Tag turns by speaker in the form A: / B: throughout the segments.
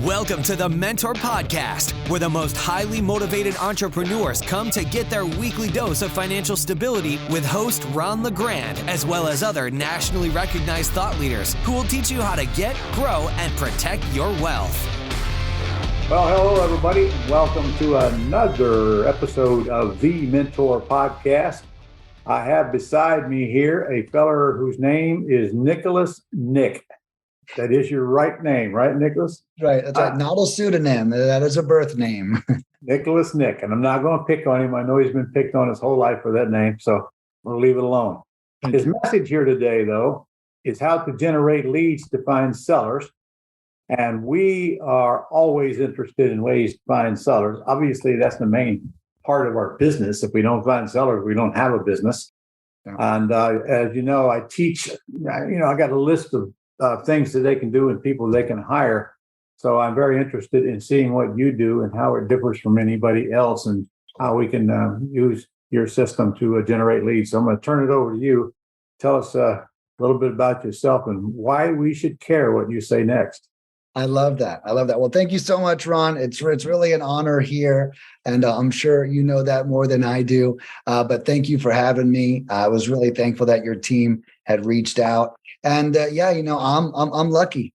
A: Welcome to the Mentor Podcast, where the most highly motivated entrepreneurs come to get their weekly dose of financial stability with host Ron LeGrand, as well as other nationally recognized thought leaders who will teach you how to get, grow, and protect your wealth.
B: Well, hello, everybody. Welcome to another episode of the Mentor Podcast. I have beside me here a feller whose name is Nicholas Nick. That is your right name, right, Nicholas?
C: Right. That's right. Not a pseudonym. That is a birth name.
B: Nicholas Nick. And I'm not going to pick on him. I know he's been picked on his whole life for that name, so we'll leave it alone. His message here today, though, is how to generate leads to find sellers. And we are always interested in ways to find sellers. Obviously, that's the main part of our business. If we don't find sellers, we don't have a business. Yeah. And as you know, I teach, I got a list of things that they can do and people they can hire. So I'm very interested in seeing what you do and how it differs from anybody else and how we can use your system to generate leads. So I'm going to turn it over to you. Tell us a little bit about yourself and why we should care what you say next.
C: I love that. Well, thank you so much, Ron. It's really an honor here. And I'm sure you know that more than I do. But thank you for having me. I was really thankful that your team had reached out. And I'm lucky.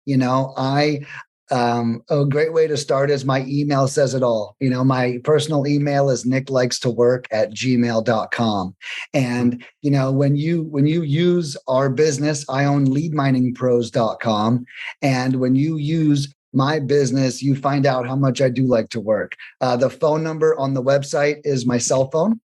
C: A great way to start is my email says it all. My personal email is nicklikes2work@gmail.com. And, when you use our business, I own leadminingpros.com. And when you use my business, you find out how much I do like to work. The phone number on the website is my cell phone.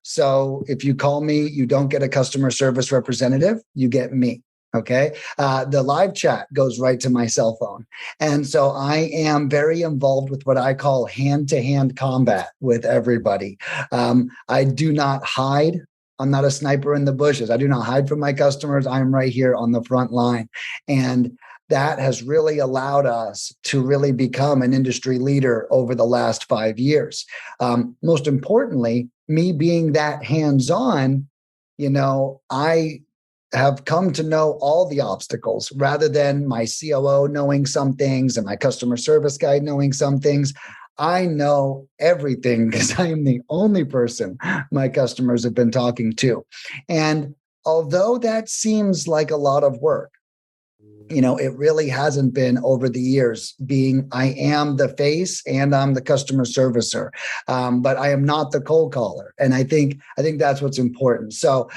C: So if you call me, you don't get a customer service representative, you get me. Okay. The live chat goes right to my cell phone. And so I am very involved with what I call hand-to-hand combat with everybody. I do not hide. I'm not a sniper in the bushes. I do not hide from my customers. I'm right here on the front line. And that has really allowed us to really become an industry leader over the last 5 years. Most importantly, me being that hands-on, I have come to know all the obstacles rather than my COO knowing some things and my customer service guy knowing some things. I know everything because I am the only person my customers have been talking to. And although that seems like a lot of work, it really hasn't been over the years I am the face and I'm the customer servicer, but I am not the cold caller. And I think that's what's important. So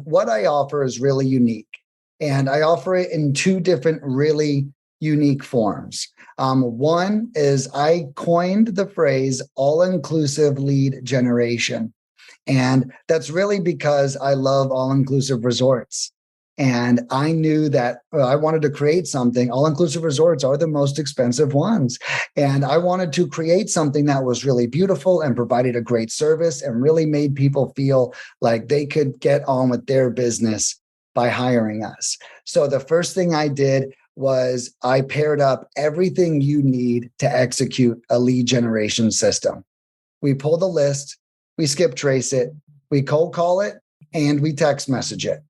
C: what I offer is really unique, and I offer it in two different really unique forms. One is I coined the phrase all-inclusive lead generation. And that's really because I love all-inclusive resorts. And I knew that I wanted to create something. All-inclusive resorts are the most expensive ones. And I wanted to create something that was really beautiful and provided a great service and really made people feel like they could get on with their business by hiring us. So the first thing I did was I paired up everything you need to execute a lead generation system. We pull the list, we skip trace it, we cold call it, and we text message it.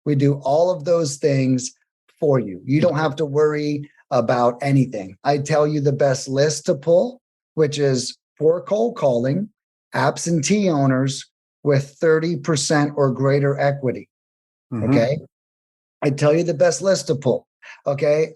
C: We do all of those things for you. You don't have to worry about anything. I tell you the best list to pull, which is for cold calling, absentee owners with 30% or greater equity. Mm-hmm. Okay. I tell you the best list to pull. Okay.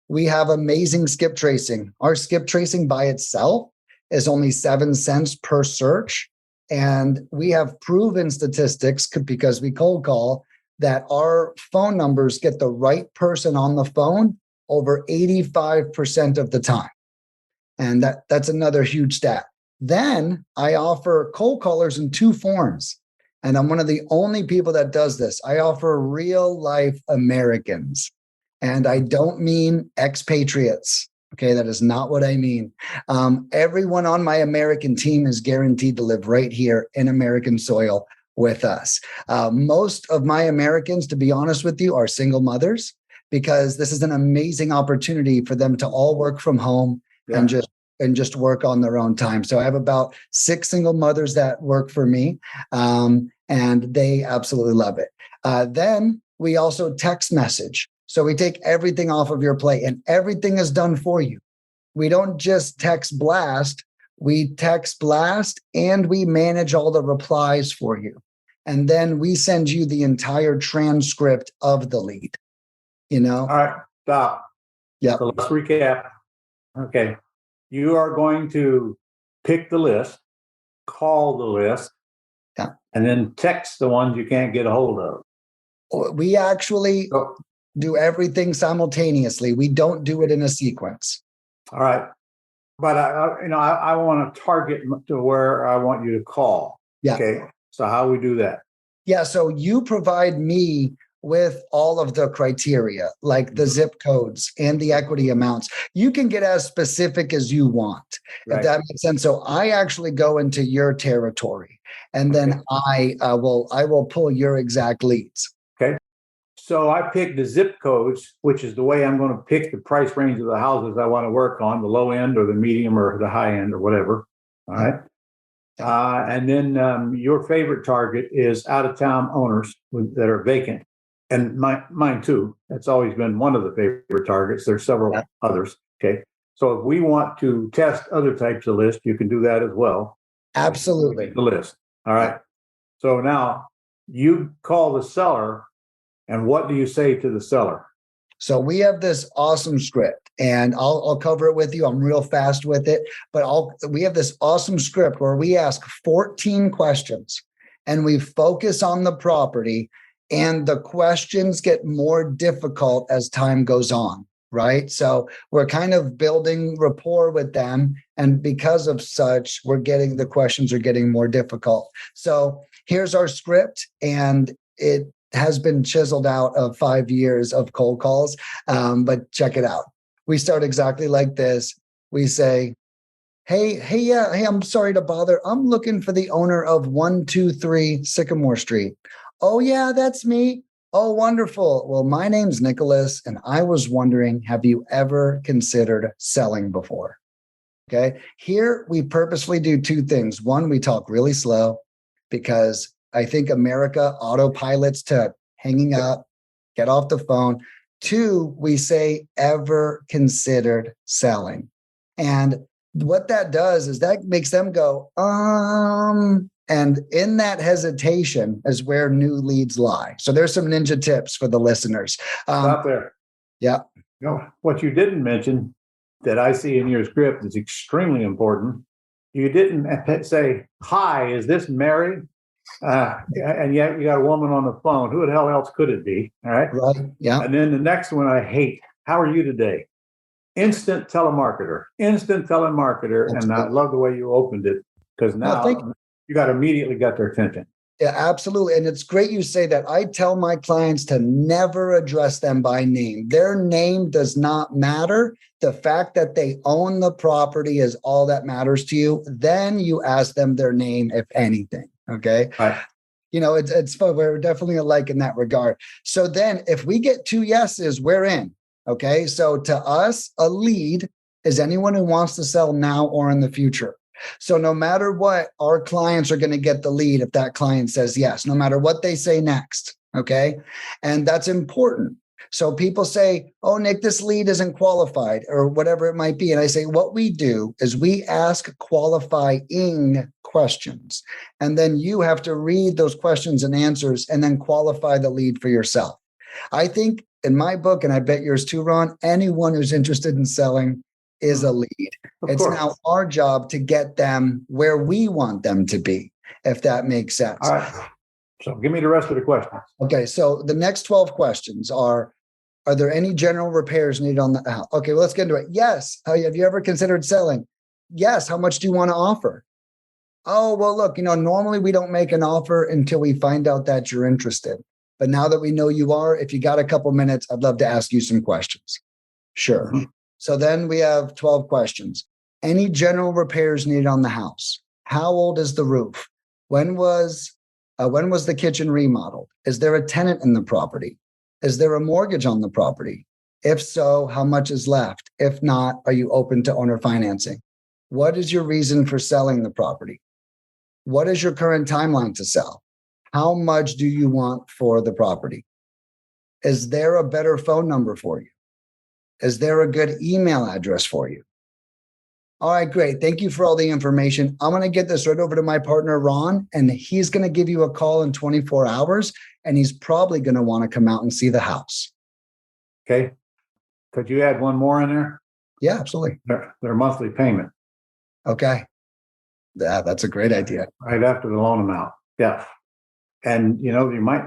C: We have amazing skip tracing. Our skip tracing by itself is only 7 cents per search. And we have proven statistics because we cold call that our phone numbers get the right person on the phone over 85% of the time. And that's another huge stat. Then I offer cold callers in two forms. And I'm one of the only people that does this. I offer real life Americans. And I don't mean expatriates. Okay, that is not what I mean. Everyone on my American team is guaranteed to live right here in American soil with us. Most of my Americans, to be honest with you, are single mothers because this is an amazing opportunity for them to all work from home and just work on their own time. So I have about 6 single mothers that work for me, and they absolutely love it. Then we also text message. So we take everything off of your plate and everything is done for you. we don't just text blast, we text blast and we manage all the replies for you. And then we send you the entire transcript of the lead,
B: All right, stop.
C: Yeah.
B: So let's recap. Okay. You are going to pick the list, call the list, and then text the ones you can't get a hold of.
C: We actually do everything simultaneously. We don't do it in a sequence.
B: All right. But I want to target to where I want you to call.
C: Yeah.
B: Okay. So how we do that?
C: Yeah. So you provide me with all of the criteria, like the zip codes and the equity amounts. You can get as specific as you want, if that makes sense. So I actually go into your territory, and then I will pull your exact leads.
B: Okay. So I pick the zip codes, which is the way I'm going to pick the price range of the houses I want to work on, the low end or the medium or the high end or whatever. All right. And then your favorite target is out-of-town owners that are vacant. And mine too. That's always been one of the favorite targets. There's several others. Okay. So if we want to test other types of lists, you can do that as well.
C: Absolutely.
B: The list. All right. So now you call the seller, and what do you say to the seller?
C: So we have this awesome script, and I'll cover it with you. I'm real fast with it, but we have this awesome script where we ask 14 questions, and we focus on the property, and the questions get more difficult as time goes on, right? So we're kind of building rapport with them, and because of such, the questions are getting more difficult. So here's our script, and it has been chiseled out of 5 years of cold calls. But check it out. We start exactly like this. We say, hey, I'm sorry to bother. I'm looking for the owner of 123 Sycamore Street. Oh, yeah, that's me. Oh, wonderful. Well, my name's Nicholas, and I was wondering, have you ever considered selling before? Okay. Here, we purposely do two things. One, we talk really slow because I think America autopilots to hanging up, get off the phone. Two, we say, ever considered selling. And what that does is that makes them go, and in that hesitation is where new leads lie. So there's some ninja tips for the listeners.
B: Stop there.
C: Yeah.
B: What you didn't mention that I see in your script is extremely important. You didn't say, hi, is this Mary? And yet you got a woman on the phone. Who the hell else could it be? All right.
C: Right. Yeah.
B: And then the next one I hate. How are you today? Instant telemarketer. And I love the way you opened it, because now you immediately got their attention.
C: Yeah, absolutely. And it's great you say that. I tell my clients to never address them by name. Their name does not matter. The fact that they own the property is all that matters to you. Then you ask them their name, if anything. Okay.
B: Right.
C: It's fun. We're definitely alike in that regard. So then if we get 2 yeses, we're in. Okay. So to us, a lead is anyone who wants to sell now or in the future. So no matter what, our clients are going to get the lead if that client says yes, no matter what they say next. Okay. And that's important. So people say, oh, Nick, this lead isn't qualified or whatever it might be. And I say, what we do is we ask qualifying questions. And then you have to read those questions and answers and then qualify the lead for yourself. I think in my book, and I bet yours too, Ron, anyone who's interested in selling is a lead. It's now our job to get them where we want them to be, if that makes sense.
B: All right. So give me the rest of the questions.
C: Okay. So the next 12 questions are there any general repairs needed on the house? Okay, well, let's get into it. Yes. Have you ever considered selling? Yes. How much do you want to offer? Oh, well, look, normally we don't make an offer until we find out that you're interested. But now that we know you are, if you got a couple minutes, I'd love to ask you some questions. Sure. Mm-hmm. So then we have 12 questions. Any general repairs needed on the house? How old is the roof? When was the kitchen remodeled? Is there a tenant in the property? Is there a mortgage on the property? If so, how much is left? If not, are you open to owner financing? What is your reason for selling the property? What is your current timeline to sell? How much do you want for the property? Is there a better phone number for you? Is there a good email address for you? All right, great. Thank you for all the information. I'm going to get this right over to my partner, Ron, and he's going to give you a call in 24 hours, and he's probably going to want to come out and see the house.
B: Okay. Could you add one more in there?
C: Yeah, absolutely.
B: Their monthly payment.
C: Okay. Yeah, that's a great idea.
B: Right after the loan amount. Yeah. And, you might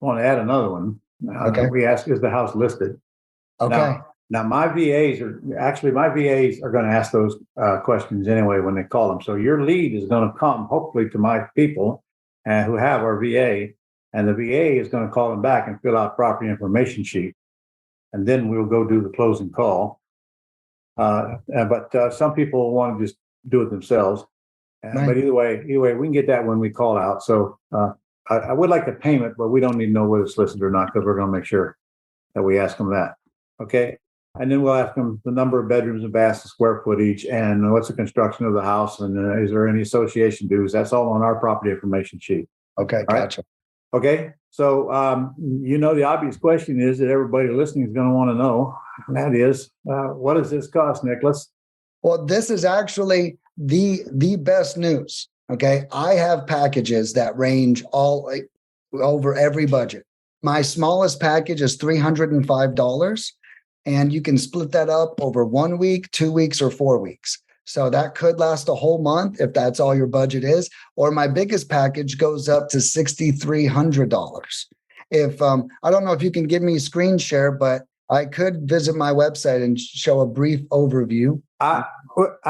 B: want to add another one.
C: Okay.
B: We ask, is the house listed?
C: Okay.
B: Now my VAs are going to ask those questions anyway when they call them. So your lead is going to come hopefully to my people who have our VA, and the VA is going to call them back and fill out property information sheet. And then we'll go do the closing call. But some people want to just do it themselves.
C: Right.
B: But either way, we can get that when we call out. So I would like the payment, but we don't need to know whether it's listed or not, because we're going to make sure that we ask them that. Okay. And then we'll ask them the number of bedrooms and baths, the square footage, and what's the construction of the house, and is there any association dues? That's all on our property information sheet.
C: Okay,
B: All
C: gotcha.
B: Right? Okay. So, the obvious question is that everybody listening is going to want to know, and that is, what does this cost, Nicholas?
C: Well, this is actually the best news. Okay. I have packages that range over every budget. My smallest package is $305, and you can split that up over 1 week, 2 weeks, or 4 weeks. So that could last a whole month if that's all your budget is. Or my biggest package goes up to $6,300. If I don't know if you can give me screen share, but I could visit my website and show a brief overview.
B: I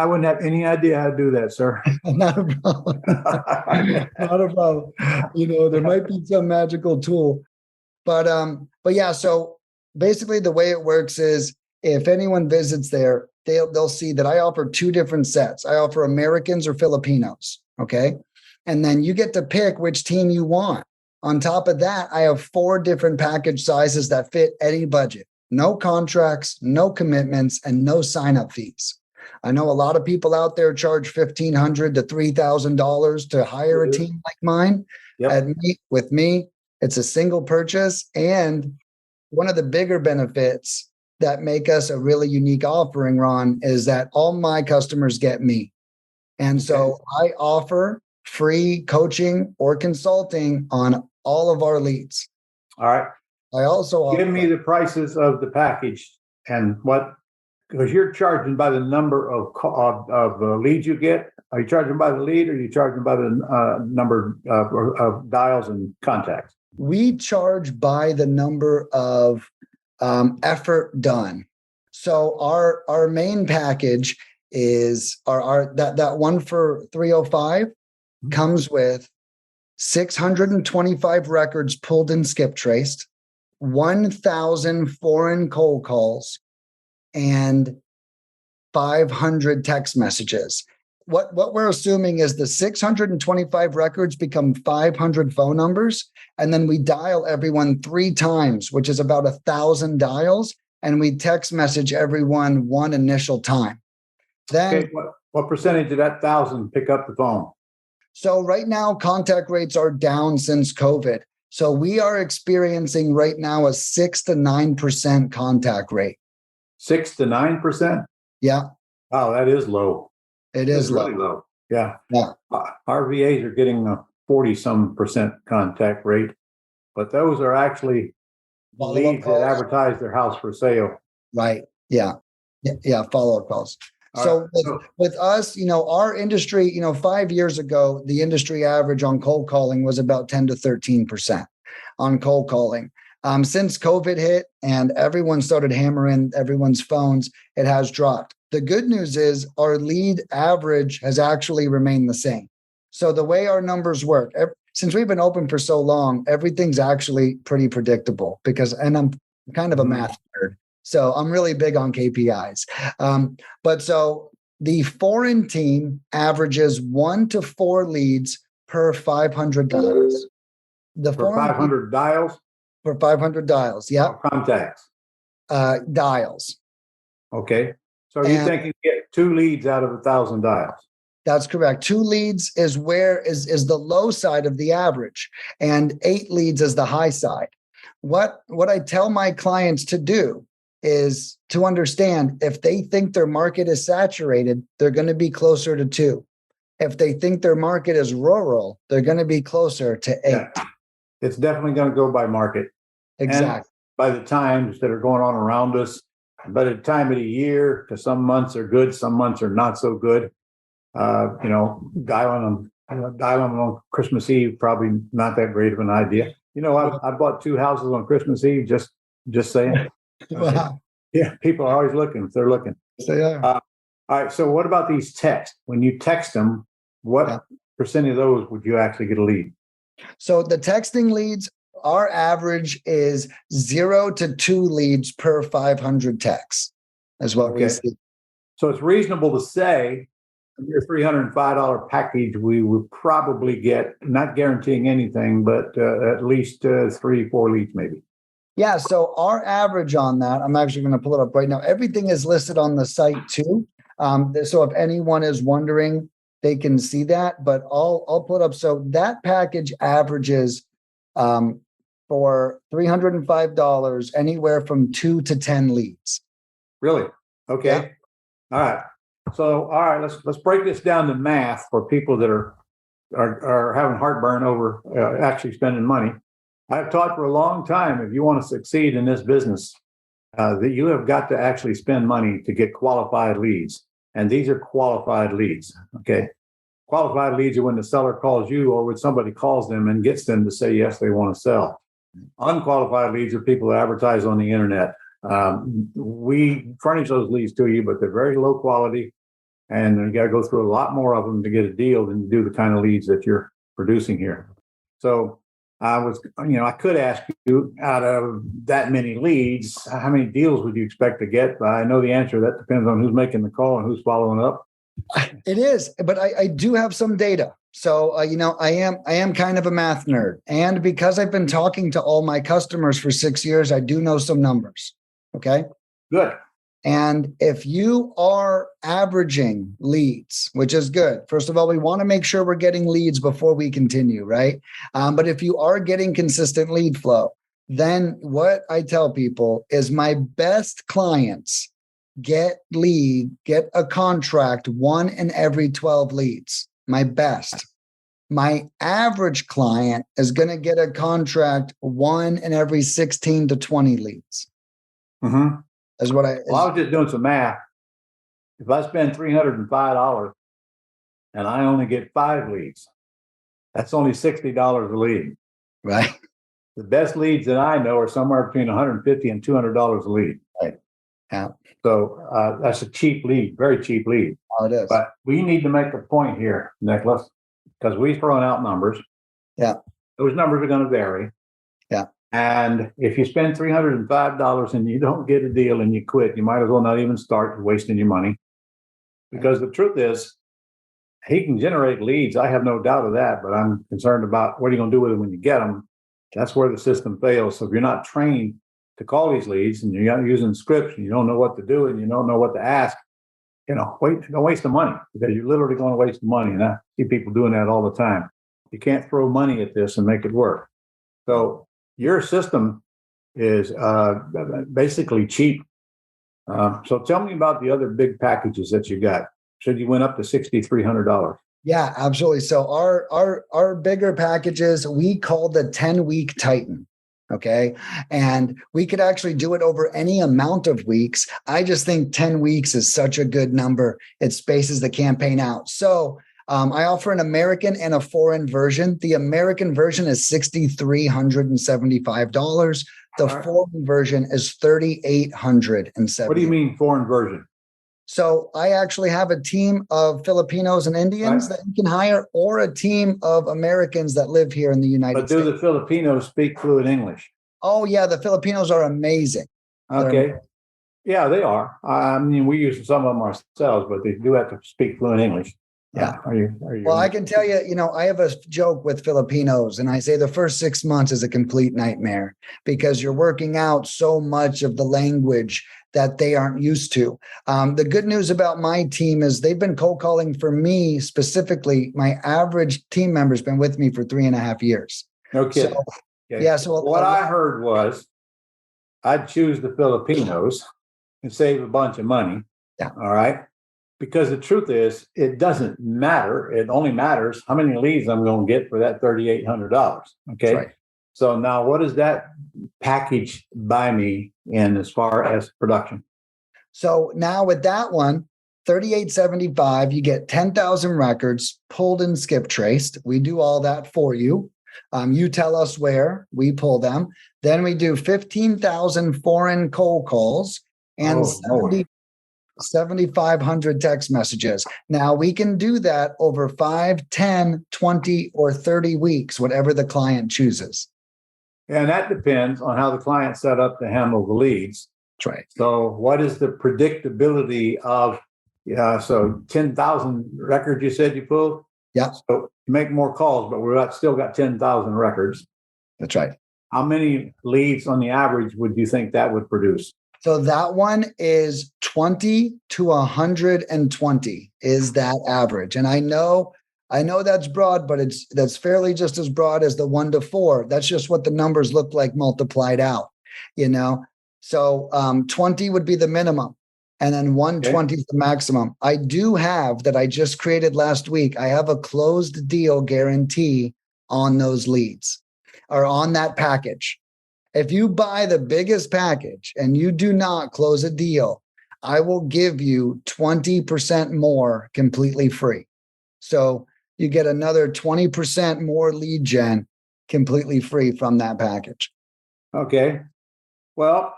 B: wouldn't have any idea how to do that, sir.
C: Not a problem. Not a problem. There might be some magical tool. But yeah, so basically the way it works is if anyone visits there, they'll see that I offer two different sets. I offer Americans or Filipinos. Okay. And then you get to pick which team you want. On top of that, I have 4 different package sizes that fit any budget. No contracts, no commitments, and no sign-up fees. I know a lot of people out there charge $1,500 to $3,000 to hire a team like mine.
B: Yep.
C: With me, it's a single purchase. And one of the bigger benefits that make us a really unique offering, Ron, is that all my customers get me. And so I offer free coaching or consulting on all of our leads.
B: All right.
C: I also
B: give me the prices of the package and what, because you're charging by the number of leads you get. Are you charging by the lead, or are you charging by the number of dials and contacts?
C: We charge by the number of effort done. So our main package is that one for 305 comes with 625 records pulled and skip traced, 1,000 foreign cold calls, and 500 text messages. What we're assuming is the 625 records become 500 phone numbers, and then we dial everyone 3 times, which is about 1,000 dials, and we text message everyone one initial time. Then,
B: what percentage of that 1,000 pick up the phone?
C: So right now, contact rates are down since COVID. So we are experiencing right now a 6 to 9% contact rate.
B: 6 to 9%?
C: Yeah.
B: Wow, that is low.
C: It is
B: really low. Yeah.
C: Yeah.
B: Our VAs are getting a 40-some% contact rate, but those are actually leads that advertise their house for sale.
C: Right. Yeah. Yeah. Follow-up calls. So with us, our industry, 5 years ago, the industry average on cold calling was about 10 to 13% on cold calling. Since COVID hit and everyone started hammering everyone's phones, it has dropped. The good news is our lead average has actually remained the same. So the way our numbers work, since we've been open for so long, everything's actually pretty predictable and I'm kind of a math nerd. So I'm really big on KPIs. But so the foreign team averages 1 to 4 leads per 500 dials.
B: For 500 dials?
C: For 500 dials, yeah.
B: Contacts?
C: Dials.
B: Okay. So you think you get 2 leads out of 1,000 dials?
C: That's correct. 2 leads is the low side of the average, and 8 leads is the high side. What I tell my clients to do is to understand if they think their market is saturated, they're going to be closer to 2. If they think their market is rural, they're going to be closer to 8.
B: Yeah. It's definitely going to go by market.
C: Exactly.
B: And by the times that are going on around us, by the time of the year, because some months are good, some months are not so good. Dialing them on Christmas Eve, probably not that great of an idea. I bought 2 houses on Christmas Eve, just saying.
C: Wow.
B: Yeah, people are always looking if they're looking.
C: Yes, they are.
B: All right. So what about these texts? When you text them, what percent of those would you actually get a lead?
C: So the texting leads, our average is 0 to 2 leads per 500 texts is what we see.
B: So it's reasonable to say your $305 package, we would probably get, not guaranteeing anything, but at least 3-4 leads maybe.
C: Yeah. So our average on that, I'm actually going to pull it up right now. Everything is listed on the site too. So if anyone is wondering, they can see that, but I'll pull it up. So that package averages for $305, anywhere from 2 to 10 leads.
B: Really? Okay. Yeah. All right. So, all right, let's break this down to math for people that are having heartburn over actually spending money. I've taught for a long time, if you want to succeed in this business, that you have got to actually spend money to get qualified leads. And these are qualified leads. Okay. Qualified leads are when the seller calls you or when somebody calls them and gets them to say, yes, they want to sell. Unqualified leads are people that advertise on the internet. We furnish those leads to you, but they're very low quality. And you got to go through a lot more of them to get a deal than you do the kind of leads that you're producing here. So I could ask you, out of that many leads, how many deals would you expect to get? I know the answer. That depends on who's making the call and who's following up.
C: It is, but I do have some data. So, I am kind of a math nerd. And because I've been talking to all my customers for 6 years, I do know some numbers. Okay.
B: Good.
C: And if you are averaging leads, which is good, first of all, we want to make sure we're getting leads before we continue, right? But if you are getting consistent lead flow, then what I tell people is my best clients get a contract 1 in every 12 leads. My best. My average client is going to get a contract 1 in every 16 to 20 leads.
B: Mm-hmm.
C: Is what I
B: was just doing some math. If I spend $305 and I only get 5 leads, that's only $60 a lead.
C: Right.
B: The best leads that I know are somewhere between $150 and $200 a lead.
C: Right. Yeah.
B: So that's a cheap lead, very cheap lead.
C: Oh, it is.
B: But we need to make a point here, Nicholas, because we've thrown out numbers.
C: Yeah.
B: Those numbers are going to vary.
C: Yeah.
B: And if you spend $305 and you don't get a deal and you quit, you might as well not even start wasting your money. Because the truth is, he can generate leads. I have no doubt of that, but I'm concerned about what are you going to do with them when you get them. That's where the system fails. So if you're not trained to call these leads and you're not using scripts and you don't know what to do and you don't know what to ask, don't waste the money, because you're literally going to waste the money. And I see people doing that all the time. You can't throw money at this and make it work. So your system is basically cheap. So tell me about the other big packages that you got. Said you went up to $6,300.
C: Yeah, absolutely. So our bigger packages, we call the 10-week Titan. Okay. And we could actually do it over any amount of weeks. I just think 10 weeks is such a good number. It spaces the campaign out. So I offer an American and a foreign version. The American version is $6,375. The foreign version is $3,870.
B: What do you mean foreign version?
C: So I actually have a team of Filipinos and Indians that you can hire, or a team of Americans that live here in the United States.
B: But do the Filipinos speak fluent English?
C: Oh, yeah. The Filipinos are amazing.
B: Okay. Yeah, they are. I mean, we use some of them ourselves, but they do have to speak fluent English.
C: Yeah. Well, I can tell you, I have a joke with Filipinos, and I say the first 6 months is a complete nightmare because you're working out so much of the language that they aren't used to. The good news about my team is they've been cold calling for me specifically. My average team member's been with me for 3.5 years.
B: Okay.
C: So, yeah. So
B: what I heard was I'd choose the Filipinos and save a bunch of money.
C: Yeah.
B: All right. Because the truth is, it doesn't matter. It only matters how many leads I'm going to get for that $3,800. Okay.
C: Right.
B: So now what does that package buy me in as far as production?
C: So now with that one, 3875, you get 10,000 records pulled and skip traced. We do all that for you. You tell us where we pull them. Then we do 15,000 foreign cold calls and 7,500 text messages. Now we can do that over 5, 10, 20, or 30 weeks, whatever the client chooses.
B: And that depends on how the client set up to handle the leads.
C: That's right.
B: So what is the predictability of, so 10,000 records you said you pulled?
C: Yeah.
B: So make more calls, but we've still got 10,000 records.
C: That's right.
B: How many leads on the average would you think that would produce?
C: So that one is 20 to 120 is that average. And I know that's broad, but that's fairly just as broad as the 1 to 4. That's just what the numbers look like multiplied out, So 20 would be the minimum. And then 120 is the maximum. I do have that I just created last week. I have a closed deal guarantee on those leads or on that package. If you buy the biggest package and you do not close a deal, I will give you 20% more completely free. So you get another 20% more lead gen completely free from that package.
B: Okay. Well,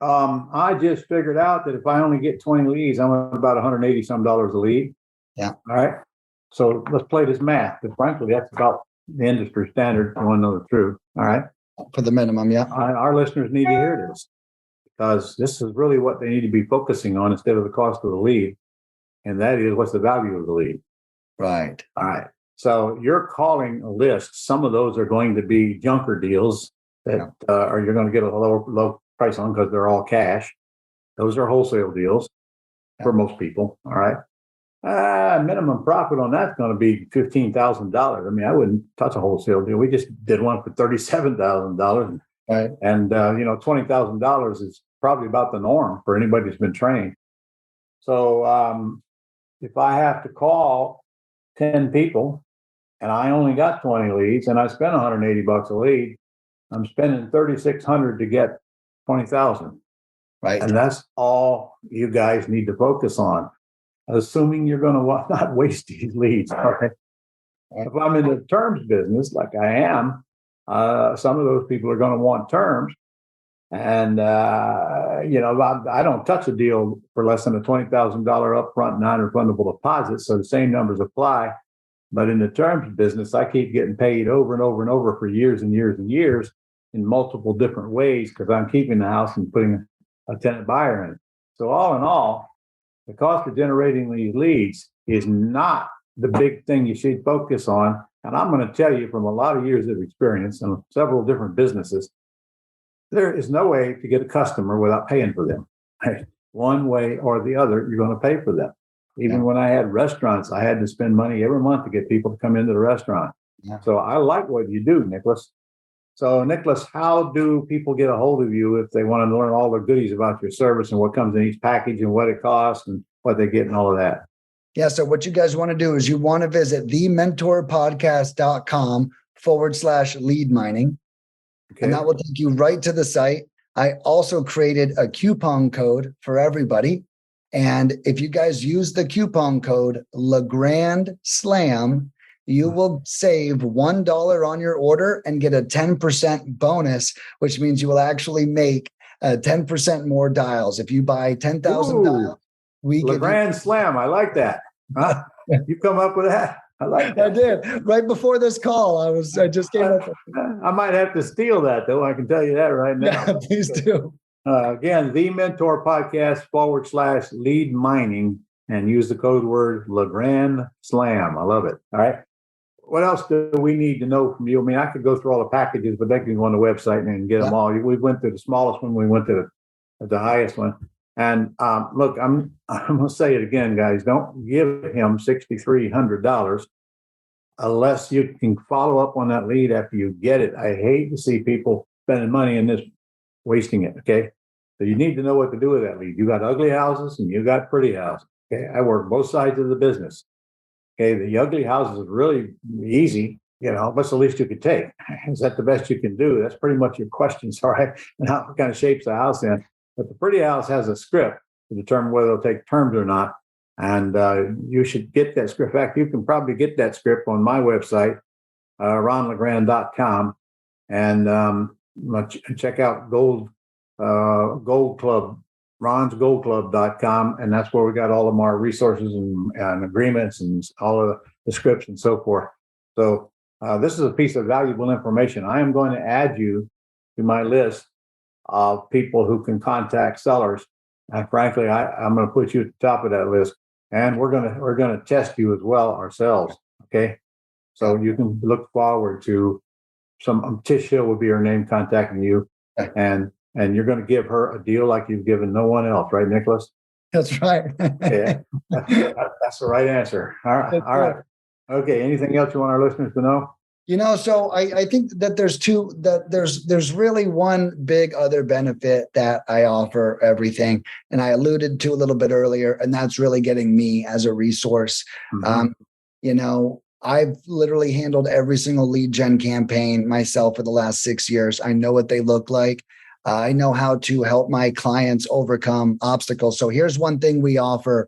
B: I just figured out that if I only get 20 leads, I'm about $180 some a lead.
C: Yeah.
B: All right. So let's play this math. Because frankly, that's about the industry standard. If you want to know the truth. All right.
C: For the minimum. Yeah.
B: Our listeners need to hear this because this is really what they need to be focusing on instead of the cost of the lead. And that is, what's the value of the lead?
C: Right.
B: All right. So you're calling a list. Some of those are going to be junker deals that or you're going to get a low price on because they're all cash. Those are wholesale deals for most people. All right. Minimum profit on that's going to be $15,000. I mean, I wouldn't touch a wholesale deal. We just did one for $37,000.
C: Right.
B: And, $20,000 is probably about the norm for anybody who's been trained. So if I have to call 10 people and I only got 20 leads and I spent $180 a lead, I'm spending $3,600 to get 20,000.
C: Right.
B: And that's all you guys need to focus on, assuming you're going to not waste these leads. All right. If I'm in the terms business, like I am, some of those people are going to want terms. And, I don't touch a deal for less than a $20,000 upfront non-refundable deposit. So the same numbers apply. But in the terms business, I keep getting paid over and over and over for years and years and years in multiple different ways because I'm keeping the house and putting a tenant buyer in it. So all in all, the cost of generating these leads is not the big thing you should focus on. And I'm going to tell you from a lot of years of experience in several different businesses, there is no way to get a customer without paying for them. One way or the other, you're going to pay for them. Even when I had restaurants, I had to spend money every month to get people to come into the restaurant. Yeah. So I like what you do, Nicholas. So, Nicholas, how do people get a hold of you if they want to learn all the goodies about your service and what comes in each package and what it costs and what they get and all of that?
C: Yeah. So what you guys want to do is you want to visit thementorpodcast.com/lead mining. Okay. And that will take you right to the site. I also created a coupon code for everybody. And if you guys use the coupon code LeGrand Slam, you will save $1 on your order and get a 10% bonus, which means you will actually make 10% more dials. If you buy 10,000 dials, we give
B: LeGrand Slam. I like that. Huh? You come up with that? I like that.
C: I did. Right before this call, I just came up with
B: I might have to steal that, though. I can tell you that right now.
C: Yeah, please do.
B: Again, the Mentor Podcast /lead mining and use the code word LeGrand Slam. I love it. All right. What else do we need to know from you? I mean, I could go through all the packages, but they can go on the website and get them all. We went to the smallest one. We went to the highest one. And look, I'm going to say it again, guys. Don't give him $6,300 unless you can follow up on that lead after you get it. I hate to see people spending money in this, wasting it. Okay. So you need to know what to do with that lead. You got ugly houses and you got pretty houses. Okay. I work both sides of the business. Okay. The ugly houses is really easy. What's the least you could take? Is that the best you can do? That's pretty much your questions, all right? And how kind of shapes the house in. But the pretty house has a script to determine whether it'll take terms or not. And you should get that script. In fact, you can probably get that script on my website, ronlegrand.com, and check out Gold Club, ronsgoldclub.com, and that's where we got all of our resources and agreements and all of the scripts and so forth. So this is a piece of valuable information. I am going to add you to my list of people who can contact sellers. And frankly, I'm going to put you at the top of that list, and we're going to test you as well ourselves. Okay, so you can look forward to Tish Hill will be her name contacting you, and you're going to give her a deal like you've given no one else, right, Nicholas?
C: That's right.
B: Yeah, that's the right answer. All right, all right. Okay. Anything else you want our listeners to know?
C: So I think that there's really one big other benefit that I offer everything. And I alluded to a little bit earlier, and that's really getting me as a resource. Mm-hmm. I've literally handled every single lead gen campaign myself for the last 6 years. I know what they look like. I know how to help my clients overcome obstacles. So here's one thing we offer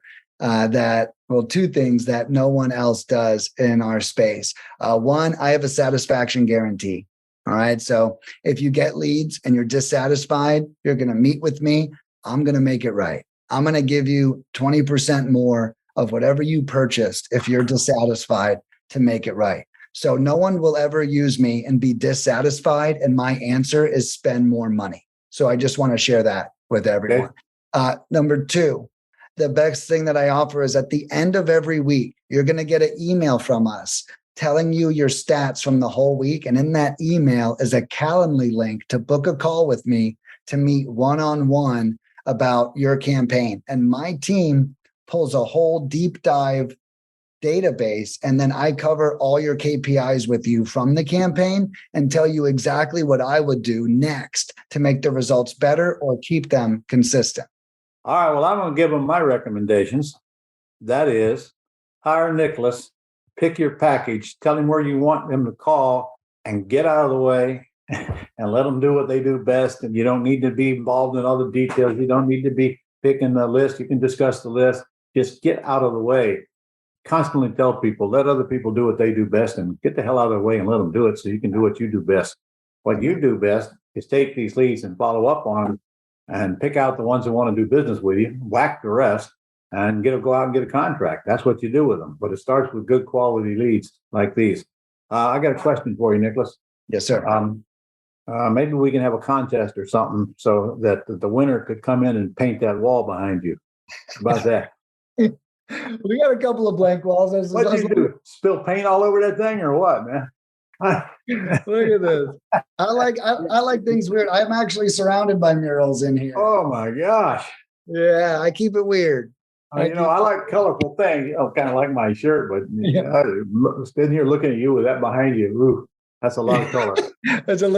C: two things that no one else does in our space. One, I have a satisfaction guarantee. All right. So if you get leads and you're dissatisfied, you're going to meet with me. I'm going to make it right. I'm going to give you 20% more of whatever you purchased if you're dissatisfied to make it right. So no one will ever use me and be dissatisfied. And my answer is spend more money. So I just want to share that with everyone. Okay. Number two, the best thing that I offer is at the end of every week, you're going to get an email from us telling you your stats from the whole week. And in that email is a Calendly link to book a call with me to meet one-on-one about your campaign. And my team pulls a whole deep dive database, and then I cover all your KPIs with you from the campaign and tell you exactly what I would do next to make the results better or keep them consistent.
B: All right, well, I'm going to give them my recommendations. That is, hire Nicholas, pick your package, tell him where you want him to call, and get out of the way and let them do what they do best. And you don't need to be involved in all the details. You don't need to be picking the list. You can discuss the list. Just get out of the way. Constantly tell people, let other people do what they do best, and get the hell out of the way and let them do it so you can do what you do best. What you do best is take these leads and follow up on them and pick out the ones that want to do business with you, whack the rest, and go out and get a contract. That's what you do with them. But it starts with good quality leads like these. I got a question for you, Nicholas.
C: Yes, sir.
B: Maybe we can have a contest or something so that the winner could come in and paint that wall behind you. How about that?
C: We got a couple of blank walls.
B: What did you do? Spill paint all over that thing or what, man?
C: Look at this. I like things weird. I'm actually surrounded by murals in here.
B: Oh my gosh.
C: Yeah, I keep it weird.
B: I like colorful things, kind of like my shirt, but sitting here looking at you with that behind you, ooh, that's a lot of color.
C: It's a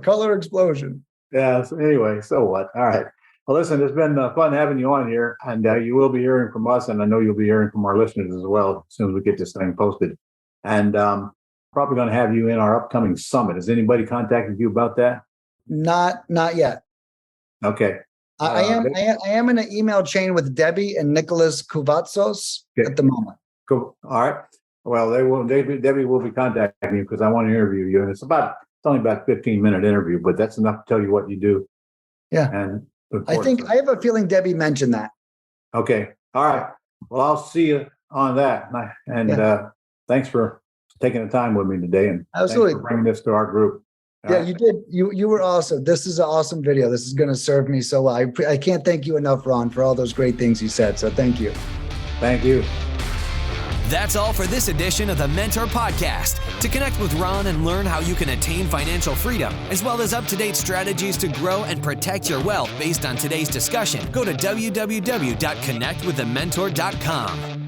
C: color explosion.
B: Yeah. So anyway, so what? All right. Well, listen, it's been fun having you on here, and you will be hearing from us, and I know you'll be hearing from our listeners as well as soon as we get this thing posted. And probably going to have you in our upcoming summit. Has anybody contacted you about that?
C: Not yet.
B: Okay.
C: I am in an email chain with Debbie and Nicholas Kuvatsos at the moment.
B: Cool. All right. Well, Debbie will be contacting you because I want to interview you, and it's only about 15-minute interview, but that's enough to tell you what you do.
C: Yeah.
B: And
C: I have a feeling Debbie mentioned that.
B: Okay. All right. Well, I'll see you on that. And thanks for taking the time with me today. And
C: absolutely
B: thanks for bringing this to our group.
C: You did. You were awesome. This is an awesome video. This is going to serve me so well. I can't thank you enough, Ron, for all those great things you said. So thank you.
B: Thank you.
A: That's all for this edition of the Mentor Podcast. To connect with Ron and learn how you can attain financial freedom, as well as up-to-date strategies to grow and protect your wealth based on today's discussion, go to www.connectwiththementor.com.